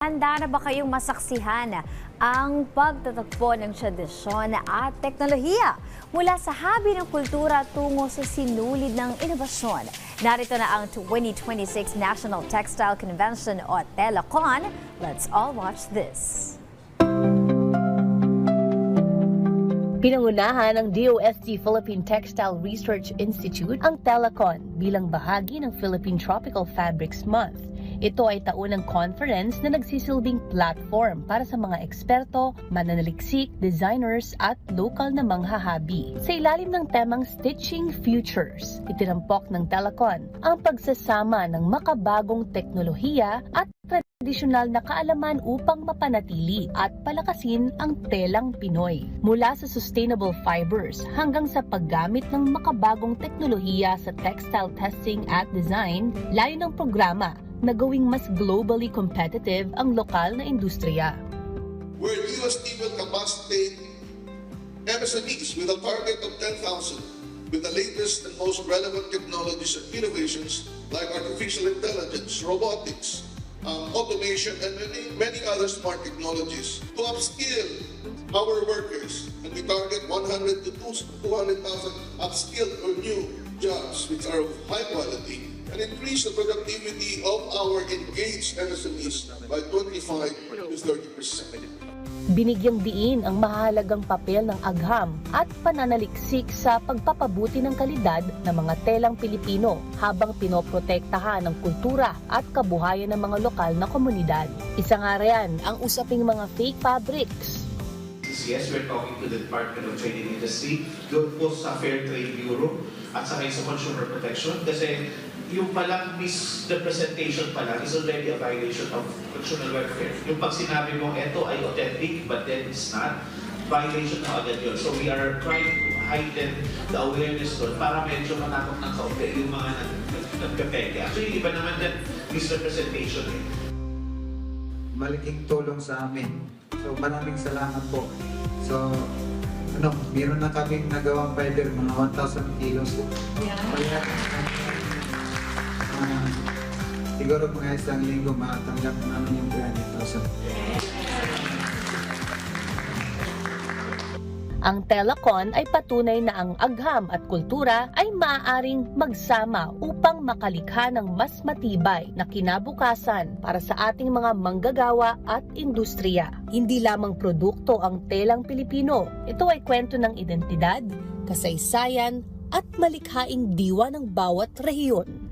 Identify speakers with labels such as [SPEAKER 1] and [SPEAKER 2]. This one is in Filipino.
[SPEAKER 1] Handa na ba kayong masaksihan ang pagtatagpo ng tradisyon at teknolohiya mula sa habi ng kultura tungo sa sinulid ng inobasyon? Narito na ang 2026 National Textile Convention o TELACON. Let's all watch this.
[SPEAKER 2] Pinangunahan ng DOST Philippine Textile Research Institute ang TELACON bilang bahagi ng Philippine Tropical Fabrics Month. Ito ay taunang conference na nagsisilbing platform para sa mga eksperto, mananaliksik, designers at lokal na manghahabi. Sa ilalim ng temang Stitching Futures, itinampok ng TELACON ang pagsasama ng makabagong teknolohiya at tradisyonal na kaalaman upang mapanatili at palakasin ang telang Pinoy. Mula sa sustainable fibers hanggang sa paggamit ng makabagong teknolohiya sa textile testing at design, layo ng programa na gawing mas globally competitive ang lokal na industriya.
[SPEAKER 3] Where DOST will capacitate MSMEs with a target of 10,000 with the latest and most relevant technologies and innovations like artificial intelligence, robotics, automation, and many other smart technologies to upskill our workers. And we target 100 to 200,000 upskilled or new jobs which are of high quality and increase the productivity of our engaged MSMEs by 25 to 30%.
[SPEAKER 2] Binigyang diin ang mahalagang papel ng agham at pananaliksik sa pagpapabuti ng kalidad ng mga telang Pilipino habang pinoprotektahan ang kultura at kabuhayan ng mga lokal na komunidad. Isa nga riyan ang usaping mga fake fabrics.
[SPEAKER 4] Yes, we're talking to the Department of Trade and Industry, doon po sa Fair Trade Bureau at saka sa Consumer Protection kasi yung palang misrepresentation pala is already a violation of consumer welfare. Yung pag sinabi mo, eto ay authentic but then it's not, violation na agad yun. So we are trying to heighten the awareness doon para medyo matakot ng kaunti yung mga nagpepeke. Actually, iba naman din misrepresentation eh.
[SPEAKER 5] Malaking tulong sa amin. So maraming salamat po. So, meron na kaming nagawang fiber, mga 1,000 kilos. Yeah. Siguro mga isang linggo matanggap namin yung 300,000.
[SPEAKER 2] Ang TELACON ay patunay na ang agham at kultura ay maaaring magsama upang makalikha ng mas matibay na kinabukasan para sa ating mga manggagawa at industriya. Hindi lamang produkto ang telang Pilipino, ito ay kwento ng identidad, kasaysayan at malikhaing diwa ng bawat rehiyon.